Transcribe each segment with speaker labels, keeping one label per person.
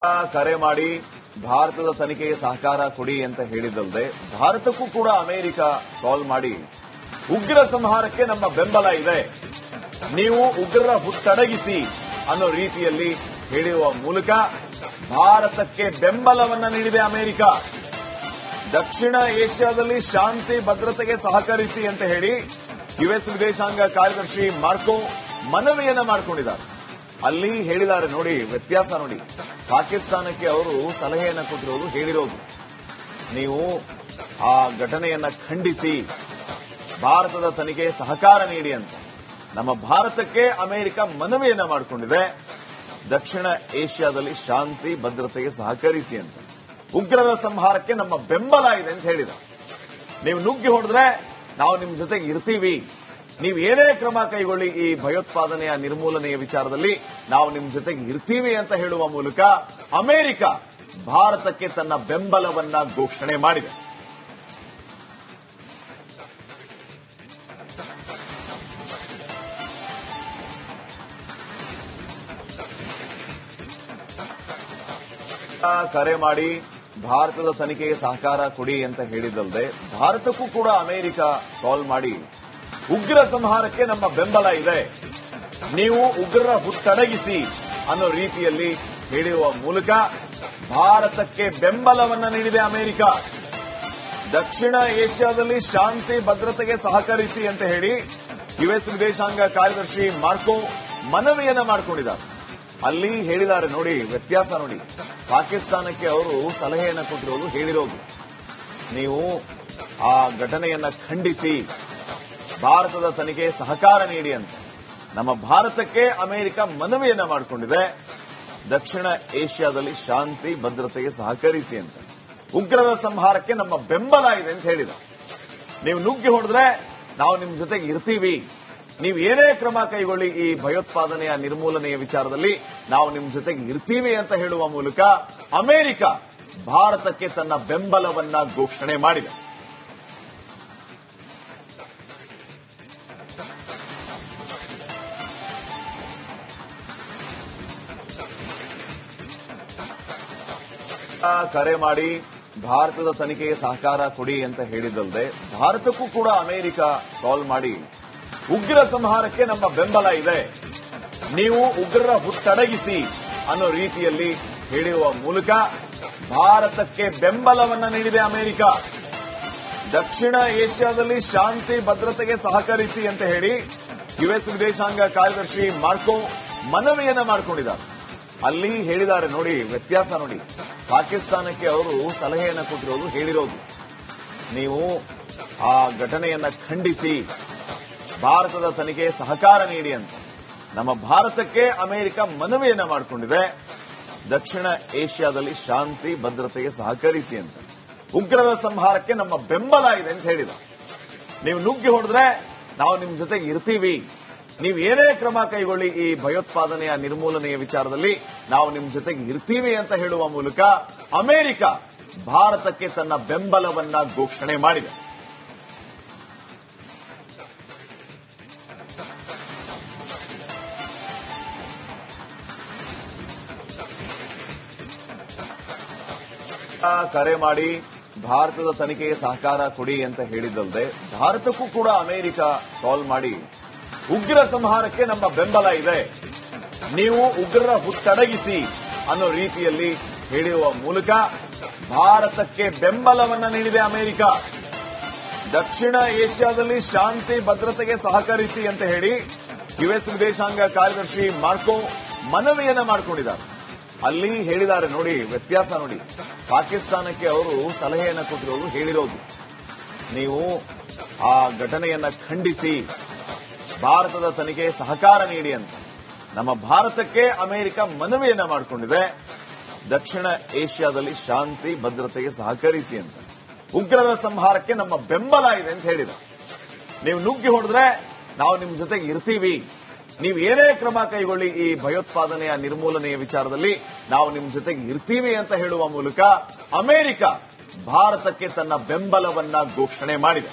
Speaker 1: ಕರೆ ಮಾಡಿ ಭಾರತದ ತನಿಖೆಗೆ ಸಹಕಾರ ಕೊಡಿ ಅಂತ ಹೇಳಿದ್ದಲ್ಲದೆ ಭಾರತಕ್ಕೂ ಕೂಡ ಅಮೆರಿಕ ಕಾಲ್ ಮಾಡಿ ಉಗ್ರ ಸಂಹಾರಕ್ಕೆ ನಮ್ಮ ಬೆಂಬಲ ಇದೆ, ನೀವು ಉಗ್ರರ ಹುಟ್ಟಡಗಿಸಿ ಅನ್ನೋ ರೀತಿಯಲ್ಲಿ ಹೇಳಿರುವ ಮೂಲಕ ಭಾರತಕ್ಕೆ ಬೆಂಬಲವನ್ನ ನೀಡಿದೆ ಅಮೆರಿಕ. ದಕ್ಷಿಣ ಏಷ್ಯಾದಲ್ಲಿ ಶಾಂತಿ ಭದ್ರತೆಗೆ ಸಹಕರಿಸಿ ಅಂತ ಹೇಳಿ ಯುಎಸ್ ವಿದೇಶಾಂಗ ಕಾರ್ಯದರ್ಶಿ ಮಾರ್ಕೊ ಮನವಿಯನ್ನ ಮಾಡಿಕೊಂಡಿದ್ದಾರೆ. ಅಲ್ಲಿ ಹೇಳಿದ್ದಾರೆ ನೋಡಿ, ವ್ಯತ್ಯಾಸ ನೋಡಿ. ಪಾಕಿಸ್ತಾನಕ್ಕೆ ಅವರು ಸಲಹೆಯನ್ನ ಕೊಟ್ಟಿರೋದು, ಹೇಳಿರೋದು ನೀವು ಆ ಘಟನೆಯನ್ನ ಖಂಡಿಸಿ ಭಾರತದ ತನಿಖೆಗೆ ಸಹಕಾರ ನೀಡಿ ಅಂತ. ನಮ್ಮ ಭಾರತಕ್ಕೆ ಅಮೆರಿಕ ಮನವಿಯನ್ನ ಮಾಡಿಕೊಂಡಿದೆ, ದಕ್ಷಿಣ ಏಷ್ಯಾದಲ್ಲಿ ಶಾಂತಿ ಭದ್ರತೆಗೆ ಸಹಕರಿಸಿ ಅಂತ. ಉಗ್ರರ ಸಂಹಾರಕ್ಕೆ ನಮ್ಮ ಬೆಂಬಲ ಇದೆ ಅಂತ ಹೇಳಿದ. ನೀವು ನುಗ್ಗಿ ಹೊಡೆದ್ರೆ ನಾವು ನಿಮ್ ಜೊತೆಗೆ ಇರ್ತೀವಿ, ನೀವು ಏನೇ ಕ್ರಮ ಕೈಗೊಳ್ಳಿ ಈ ಭಯೋತ್ಪಾದನೆಯ ನಿರ್ಮೂಲನೆಯ ವಿಚಾರದಲ್ಲಿ ನಾವು ನಿಮ್ ಜೊತೆಗೆ ಇರ್ತೀವಿ ಅಂತ ಹೇಳುವ ಮೂಲಕ ಅಮೆರಿಕ ಭಾರತಕ್ಕೆ ತನ್ನ ಬೆಂಬಲವನ್ನ ಘೋಷಣೆ ಮಾಡಿದೆ. ಕರೆ ಮಾಡಿ ಭಾರತದ ತನಿಖೆಗೆ ಸಹಕಾರ ಕೊಡಿ ಅಂತ ಹೇಳಿದ್ದಲ್ಲದೆ ಭಾರತಕ್ಕೂ ಕೂಡ ಅಮೆರಿಕ ಕಾಲ್ ಮಾಡಿ ಉಗ್ರ ಸಂಹಾರಕ್ಕೆ ನಮ್ಮ ಬೆಂಬಲ ಇದೆ, ನೀವು ಉಗ್ರರ ಹುಟ್ಟಡಗಿಸಿ ಅನ್ನೋ ರೀತಿಯಲ್ಲಿ ಹೇಳಿರುವ ಮೂಲಕ ಭಾರತಕ್ಕೆ ಬೆಂಬಲವನ್ನ ನೀಡಿದೆ ಅಮೆರಿಕ. ದಕ್ಷಿಣ ಏಷ್ಯಾದಲ್ಲಿ ಶಾಂತಿ ಭದ್ರತೆಗೆ ಸಹಕರಿಸಿ ಅಂತ ಹೇಳಿ ಯುಎಸ್ ವಿದೇಶಾಂಗ ಕಾರ್ಯದರ್ಶಿ ಮಾರ್ಕೊ ಮನವಿಯನ್ನ ಮಾಡಿಕೊಂಡಿದ್ದಾರೆ. ಅಲ್ಲಿ ಹೇಳಿದ್ದಾರೆ ನೋಡಿ, ವ್ಯತ್ಯಾಸ ನೋಡಿ. ಪಾಕಿಸ್ತಾನಕ್ಕೆ ಅವರು ಸಲಹೆಯನ್ನ ಕೊಟ್ಟಿರೋದು, ಹೇಳಿರೋದು ನೀವು ಆ ಘಟನೆಯನ್ನ ಖಂಡಿಸಿ ಭಾರತದ ತನಿಖೆಗೆ ಸಹಕಾರ ನೀಡಿ ಅಂತ. ನಮ್ಮ ಭಾರತಕ್ಕೆ ಅಮೆರಿಕ ಮನವಿಯನ್ನ ಮಾಡಿಕೊಂಡಿದೆ, ದಕ್ಷಿಣ ಏಷ್ಯಾದಲ್ಲಿ ಶಾಂತಿ ಭದ್ರತೆಗೆ ಸಹಕರಿಸಿ ಅಂತ. ಉಗ್ರರ ಸಂಹಾರಕ್ಕೆ ನಮ್ಮ ಬೆಂಬಲ ಇದೆ ಅಂತ ಹೇಳಿದ. ನೀವು ನುಗ್ಗಿ ಹೊಡೆದ್ರೆ ನಾವು ನಿಮ್ ಜೊತೆಗೆ ಇರ್ತೀವಿ, ನೀವು ಏನೇ ಕ್ರಮ ಕೈಗೊಳ್ಳಿ ಈ ಭಯೋತ್ಪಾದನೆಯ ನಿರ್ಮೂಲನೆಯ ವಿಚಾರದಲ್ಲಿ ನಾವು ನಿಮ್ ಜೊತೆಗೆ ಇರ್ತೀವಿ ಅಂತ ಹೇಳುವ ಮೂಲಕ ಅಮೆರಿಕ ಭಾರತಕ್ಕೆ ತನ್ನ ಬೆಂಬಲವನ್ನ ಘೋಷಣೆ ಮಾಡಿದೆ. ಕರೆ ಮಾಡಿ ಭಾರತದ ತನಿಖೆಗೆ ಸಹಕಾರ ಕೊಡಿ ಅಂತ ಹೇಳಿದ್ದಲ್ಲದೆ ಭಾರತಕ್ಕೂ ಕೂಡ ಅಮೆರಿಕ ಕಾಲ್ ಮಾಡಿ ಉಗ್ರ ಸಂಹಾರಕ್ಕೆ ನಮ್ಮ ಬೆಂಬಲ ಇದೆ, ನೀವು ಉಗ್ರರ ಹುಟ್ಟಡಗಿಸಿ ಅನ್ನೋ ರೀತಿಯಲ್ಲಿ ಹೇಳಿರುವ ಮೂಲಕ ಭಾರತಕ್ಕೆ ಬೆಂಬಲವನ್ನ ನೀಡಿದೆ ಅಮೆರಿಕ. ದಕ್ಷಿಣ ಏಷ್ಯಾದಲ್ಲಿ ಶಾಂತಿ ಭದ್ರತೆಗೆ ಸಹಕರಿಸಿ ಅಂತ ಹೇಳಿ ಯುಎಸ್ ವಿದೇಶಾಂಗ ಕಾರ್ಯದರ್ಶಿ ಮಾರ್ಕೊ ಮನವಿಯನ್ನ ಮಾಡಿಕೊಂಡಿದ್ದಾರೆ. ಅಲ್ಲಿ ಹೇಳಿದ್ದಾರೆ ನೋಡಿ, ವ್ಯತ್ಯಾಸ ನೋಡಿ. ಪಾಕಿಸ್ತಾನಕ್ಕೆ ಅವರು ಸಲಹೆಯನ್ನ ಕೊಟ್ಟಿರೋದು, ಹೇಳಿರೋದು ನೀವು ಆ ಘಟನೆಯನ್ನ ಖಂಡಿಸಿ ಭಾರತದ ತನಿಖೆಗೆ ಸಹಕಾರ ನೀಡಿ ಅಂತ. ನಮ್ಮ ಭಾರತಕ್ಕೆ ಅಮೆರಿಕ ಮನವಿಯನ್ನ ಮಾಡಿಕೊಂಡಿದೆ, ದಕ್ಷಿಣ ಏಷ್ಯಾದಲ್ಲಿ ಶಾಂತಿ ಭದ್ರತೆಗೆ ಸಹಕರಿಸಿ ಅಂತ. ಉಗ್ರರ ಸಂಹಾರಕ್ಕೆ ನಮ್ಮ ಬೆಂಬಲ ಇದೆ ಅಂತ ಹೇಳಿದ. ನೀವು ನುಗ್ಗಿ ಹೊಡೆದ್ರೆ ನಾವು ನಿಮ್ ಜೊತೆಗೆ ಇರ್ತೀವಿ, ನೀವು ಏನೇ ಕ್ರಮ ಕೈಗೊಳ್ಳಿ ಈ ಭಯೋತ್ಪಾದನೆಯ ನಿರ್ಮೂಲನೆಯ ವಿಚಾರದಲ್ಲಿ ನಾವು ನಿಮ್ ಜೊತೆಗೆ ಇರ್ತೀವಿ ಅಂತ ಹೇಳುವ ಮೂಲಕ ಅಮೆರಿಕ ಭಾರತಕ್ಕೆ ತನ್ನ ಬೆಂಬಲವನ್ನ ಘೋಷಣೆ ಮಾಡಿದೆ. ಕರೆ ಮಾಡಿ ಭಾರತದ ತನಿಖೆಗೆ ಸಹಕಾರ ಕೊಡಿ ಅಂತ ಹೇಳಿದ್ದಲ್ಲದೆ ಭಾರತಕ್ಕೂ ಕೂಡ ಅಮೆರಿಕ ಕಾಲ್ ಮಾಡಿ ಉಗ್ರ ಸಂಹಾರಕ್ಕೆ ನಮ್ಮ ಬೆಂಬಲ ಇದೆ, ನೀವು ಉಗ್ರರ ಹುಟ್ಟಡಗಿಸಿ ಅನ್ನೋ ರೀತಿಯಲ್ಲಿ ಹೇಳಿರುವ ಮೂಲಕ ಭಾರತಕ್ಕೆ ಬೆಂಬಲವನ್ನ ನೀಡಿದೆ ಅಮೆರಿಕ. ದಕ್ಷಿಣ ಏಷ್ಯಾದಲ್ಲಿ ಶಾಂತಿ ಭದ್ರತೆಗೆ ಸಹಕರಿಸಿ ಅಂತ ಹೇಳಿ ಯುಎಸ್ ವಿದೇಶಾಂಗ ಕಾರ್ಯದರ್ಶಿ ಮಾರ್ಕೊ ಮನವಿಯನ್ನ ಮಾಡಿಕೊಂಡಿದ್ದಾರೆ. ಅಲ್ಲಿ ಹೇಳಿದ್ದಾರೆ ನೋಡಿ, ವ್ಯತ್ಯಾಸ ನೋಡಿ. ಪಾಕಿಸ್ತಾನಕ್ಕೆ ಅವರು ಸಲಹೆಯನ್ನ ಕೊಟ್ಟಿರೋದು, ಹೇಳಿರೋದು ನೀವು ಆ ಘಟನೆಯನ್ನ ಖಂಡಿಸಿ ಭಾರತದ ತನಿಖೆಗೆ ಸಹಕಾರ ನೀಡಿ ಅಂತ. ನಮ್ಮ ಭಾರತಕ್ಕೆ ಅಮೆರಿಕ ಮನವಿಯನ್ನ ಮಾಡಿಕೊಂಡಿದೆ, ದಕ್ಷಿಣ ಏಷ್ಯಾದಲ್ಲಿ ಶಾಂತಿ ಭದ್ರತೆಗೆ ಸಹಕರಿಸಿ ಅಂತ. ಉಗ್ರರ ಸಂಹಾರಕ್ಕೆ ನಮ್ಮ ಬೆಂಬಲ ಇದೆ ಅಂತ ಹೇಳಿದ. ನೀವು ನುಗ್ಗಿ ಹೊಡೆದ್ರೆ ನಾವು ನಿಮ್ ಜೊತೆಗೆ ಇರ್ತೀವಿ, ನೀವು ಏನೇ ಕ್ರಮ ಕೈಗೊಳ್ಳಿ ಈ ಭಯೋತ್ಪಾದನೆಯ ನಿರ್ಮೂಲನೆಯ ವಿಚಾರದಲ್ಲಿ ನಾವು ನಿಮ್ ಜೊತೆಗೆ ಇರ್ತೀವಿ ಅಂತ ಹೇಳುವ ಮೂಲಕ ಅಮೆರಿಕ ಭಾರತಕ್ಕೆ ತನ್ನ ಬೆಂಬಲವನ್ನ ಘೋಷಣೆ ಮಾಡಿದೆ.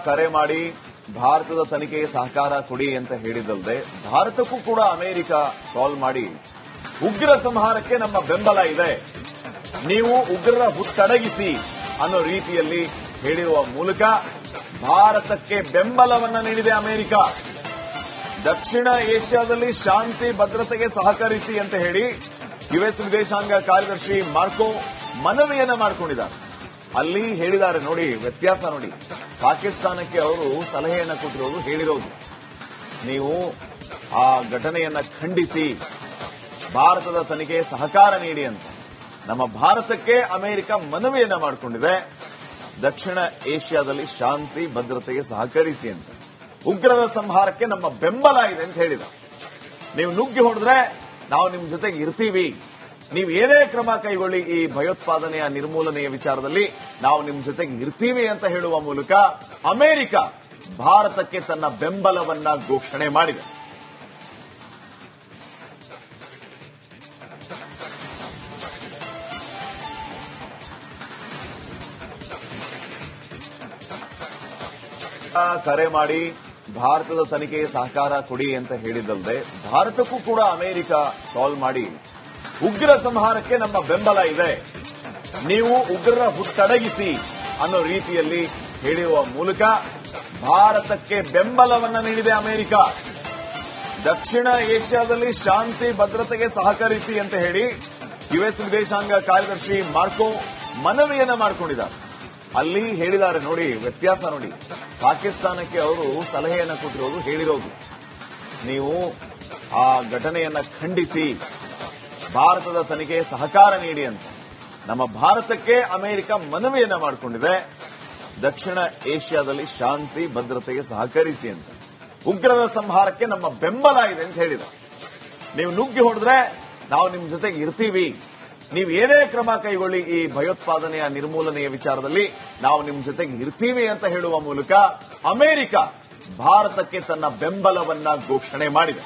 Speaker 1: ಕರೆ ಮಾಡಿ ಭಾರತದ ತನಿಖೆಗೆ ಸಹಕಾರ ಕೊಡಿ ಅಂತ ಹೇಳಿದಲ್ಲದೆ ಭಾರತಕ್ಕೂ ಕೂಡ ಅಮೆರಿಕ ಕಾಲ್ ಮಾಡಿ ಉಗ್ರ ಸಂಹಾರಕ್ಕೆ ನಮ್ಮ ಬೆಂಬಲ ಇದೆ, ನೀವು ಉಗ್ರರ ಹುಟ್ಟಡಗಿಸಿ ಅನ್ನೋ ರೀತಿಯಲ್ಲಿ ಹೇಳಿರುವ ಮೂಲಕ ಭಾರತಕ್ಕೆ ಬೆಂಬಲವನ್ನ ನೀಡಿದೆ ಅಮೆರಿಕ. ದಕ್ಷಿಣ ಏಷ್ಯಾದಲ್ಲಿ ಶಾಂತಿ ಭದ್ರತೆಗೆ ಸಹಕರಿಸಿ ಅಂತ ಹೇಳಿ ಯುಎಸ್ ವಿದೇಶಾಂಗ ಕಾರ್ಯದರ್ಶಿ ಮಾರ್ಕೋ ಮನವಿಯನ್ನ ಮಾಡಿಕೊಂಡಿದ್ದಾರೆ. ಅಲ್ಲಿ ಹೇಳಿದ್ದಾರೆ ನೋಡಿ, ವ್ಯತ್ಯಾಸ ನೋಡಿ. ಪಾಕಿಸ್ತಾನಕ್ಕೆ ಅವರು ಸಲಹೆಯನ್ನ ಕೊಟ್ಟಿರೋದು, ಹೇಳಿರೋದು ನೀವು ಆ ಘಟನೆಯನ್ನ ಖಂಡಿಸಿ ಭಾರತದ ತನಿಖೆ ಸಹಕಾರ ನೀಡಿ ಅಂತ. ನಮ್ಮ ಭಾರತಕ್ಕೆ ಅಮೆರಿಕ ಮನವಿಯನ್ನ ಮಾಡಿಕೊಂಡಿದೆ, ದಕ್ಷಿಣ ಏಷ್ಯಾದಲ್ಲಿ ಶಾಂತಿ ಭದ್ರತೆಗೆ ಸಹಕರಿಸಿ ಅಂತ. ಉಗ್ರರ ಸಂಹಾರಕ್ಕೆ ನಮ್ಮ ಬೆಂಬಲ ಇದೆ ಅಂತ ಹೇಳಿದ. ನೀವು ನುಗ್ಗಿ ಹೊಡೆದ್ರೆ ನಾವು ನಿಮ್ ಜೊತೆಗೆ ಇರ್ತೀವಿ, ನೀವು ಏನೇ ಕ್ರಮ ಕೈಗೊಳ್ಳಿ ಈ ಭಯೋತ್ಪಾದನೆಯ ನಿರ್ಮೂಲನೆಯ ವಿಚಾರದಲ್ಲಿ ನಾವು ನಿಮ್ ಜೊತೆಗೆ ಇರ್ತೀವಿ ಅಂತ ಹೇಳುವ ಮೂಲಕ ಅಮೆರಿಕ ಭಾರತಕ್ಕೆ ತನ್ನ ಬೆಂಬಲವನ್ನ ಘೋಷಣೆ ಮಾಡಿದೆ. ಕರೆ ಮಾಡಿ ಭಾರತದ ತನಿಖೆಗೆ ಸಹಕಾರ ಕೊಡಿ ಅಂತ ಹೇಳಿದಲ್ಲದೆ ಭಾರತಕ್ಕೂ ಕೂಡ ಅಮೆರಿಕ ಕಾಲ್ ಮಾಡಿ ಉಗ್ರ ಸಂಹಾರಕ್ಕೆ ನಮ್ಮ ಬೆಂಬಲ ಇದೆ, ನೀವು ಉಗ್ರರ ಹುಟ್ಟಡಗಿಸಿ ಅನ್ನೋ ರೀತಿಯಲ್ಲಿ ಹೇಳಿರುವ ಮೂಲಕ ಭಾರತಕ್ಕೆ ಬೆಂಬಲವನ್ನ ನೀಡಿದೆ ಅಮೆರಿಕ. ದಕ್ಷಿಣ ಏಷ್ಯಾದಲ್ಲಿ ಶಾಂತಿ ಭದ್ರತೆಗೆ ಸಹಕರಿಸಿ ಅಂತ ಹೇಳಿ ಯುಎಸ್ ವಿದೇಶಾಂಗ ಕಾರ್ಯದರ್ಶಿ ಮಾರ್ಕೋ ಮನವಿಯನ್ನ ಮಾಡಿಕೊಂಡಿದ್ದಾರೆ. ಅಲ್ಲಿ ಹೇಳಿದ್ದಾರೆ ನೋಡಿ, ವ್ಯತ್ಯಾಸ ನೋಡಿ. ಪಾಕಿಸ್ತಾನಕ್ಕೆ ಅವರು ಸಲಹೆಯನ್ನ ಕೊಟ್ಟಿರೋದು, ಹೇಳಿರೋದು ನೀವು ಆ ಘಟನೆಯನ್ನ ಖಂಡಿಸಿ ಭಾರತದ ತನಿಖೆ ಸಹಕಾರ ನೀಡಿ ಅಂತ. ನಮ್ಮ ಭಾರತಕ್ಕೆ ಅಮೆರಿಕ ಮನವಿಯನ್ನ ಮಾಡಿಕೊಂಡಿದೆ, ದಕ್ಷಿಣ ಏಷ್ಯಾದಲ್ಲಿ ಶಾಂತಿ ಭದ್ರತೆಗೆ ಸಹಕರಿಸಿ ಅಂತ. ಉಗ್ರರ ಸಂಹಾರಕ್ಕೆ ನಮ್ಮ ಬೆಂಬಲ ಇದೆ ಅಂತ ಹೇಳಿದ. ನೀವು ನುಗ್ಗಿ ಹೊಡೆದ್ರೆ ನಾವು ನಿಮ್ ಜೊತೆಗೆ ಇರ್ತೀವಿ, ನೀವು ಏನೇ ಕ್ರಮ ಕೈಗೊಳ್ಳಿ ಈ ಭಯೋತ್ಪಾದನೆಯ ನಿರ್ಮೂಲನೆಯ ವಿಚಾರದಲ್ಲಿ ನಾವು ನಿಮ್ ಜೊತೆಗೆ ಇರ್ತೀವಿ ಅಂತ ಹೇಳುವ ಮೂಲಕ ಅಮೆರಿಕ ಭಾರತಕ್ಕೆ ತನ್ನ ಬೆಂಬಲವನ್ನ ಘೋಷಣೆ ಮಾಡಿದೆ.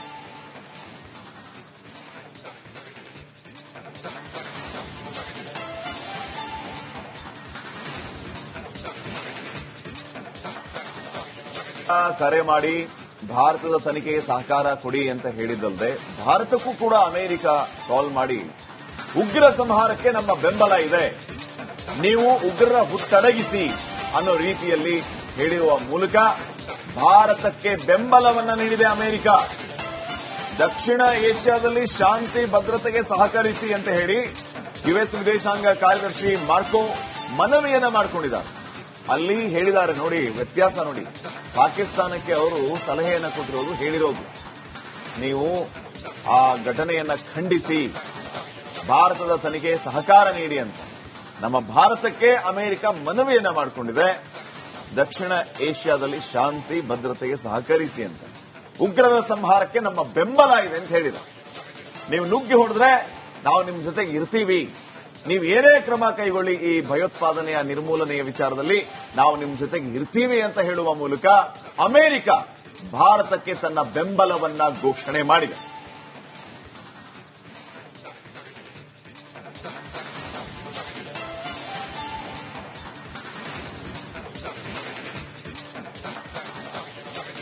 Speaker 1: ಕರೆ ಮಾಡಿ ಭಾರತದ ತನಿಖೆಗೆ ಸಹಕಾರ ಕೊಡಿ ಅಂತ ಹೇಳಿದಲ್ಲದೆ ಭಾರತಕ್ಕೂ ಕೂಡ ಅಮೆರಿಕ ಕಾಲ್ ಮಾಡಿ ಉಗ್ರ ಸಂಹಾರಕ್ಕೆ ನಮ್ಮ ಬೆಂಬಲ ಇದೆ, ನೀವು ಉಗ್ರರ ಹುಟ್ಟಡಗಿಸಿ ಅನ್ನೋ ರೀತಿಯಲ್ಲಿ ಹೇಳಿರುವ ಮೂಲಕ ಭಾರತಕ್ಕೆ ಬೆಂಬಲವನ್ನ ನೀಡಿದೆ ಅಮೆರಿಕ. ದಕ್ಷಿಣ ಏಷ್ಯಾದಲ್ಲಿ ಶಾಂತಿ ಭದ್ರತೆಗೆ ಸಹಕರಿಸಿ ಅಂತ ಹೇಳಿ ಯುಎಸ್ ವಿದೇಶಾಂಗ ಕಾರ್ಯದರ್ಶಿ ಮಾರ್ಕೋ ಮನವಿಯನ್ನ ಮಾಡಿಕೊಂಡಿದ್ದಾರೆ. ಅಲ್ಲಿ ಹೇಳಿದ್ದಾರೆ ನೋಡಿ, ವ್ಯತ್ಯಾಸ ನೋಡಿ. ಪಾಕಿಸ್ತಾನಕ್ಕೆ ಅವರು ಸಲಹೆಯನ್ನ ಕೊಟ್ಟಿರೋದು, ಹೇಳಿರೋದು ನೀವು ಆ ಘಟನೆಯನ್ನ ಖಂಡಿಸಿ ಭಾರತದ ತನಿಖೆ ಸಹಕಾರ ನೀಡಿ ಅಂತ. ನಮ್ಮ ಭಾರತಕ್ಕೆ ಅಮೆರಿಕ ಮನವಿಯನ್ನ ಮಾಡಿಕೊಂಡಿದೆ, ದಕ್ಷಿಣ ಏಷ್ಯಾದಲ್ಲಿ ಶಾಂತಿ ಭದ್ರತೆಗೆ ಸಹಕರಿಸಿ ಅಂತ. ಉಗ್ರರ ಸಂಹಾರಕ್ಕೆ ನಮ್ಮ ಬೆಂಬಲ ಇದೆ ಅಂತ ಹೇಳಿದ. ನೀವು ನುಗ್ಗಿ ಹೊಡೆದ್ರೆ ನಾವು ನಿಮ್ ಜೊತೆಗೆ ಇರ್ತೀವಿ, ನೀವು ಏನೇ ಕ್ರಮ ಕೈಗೊಳ್ಳಿ ಈ ಭಯೋತ್ಪಾದನೆಯ ನಿರ್ಮೂಲನೆಯ ವಿಚಾರದಲ್ಲಿ ನಾವು ನಿಮ್ ಜೊತೆಗೆ ಇರ್ತೀವಿ ಅಂತ ಹೇಳುವ ಮೂಲಕ ಅಮೆರಿಕ ಭಾರತಕ್ಕೆ ತನ್ನ ಬೆಂಬಲವನ್ನ ಘೋಷಣೆ ಮಾಡಿದೆ.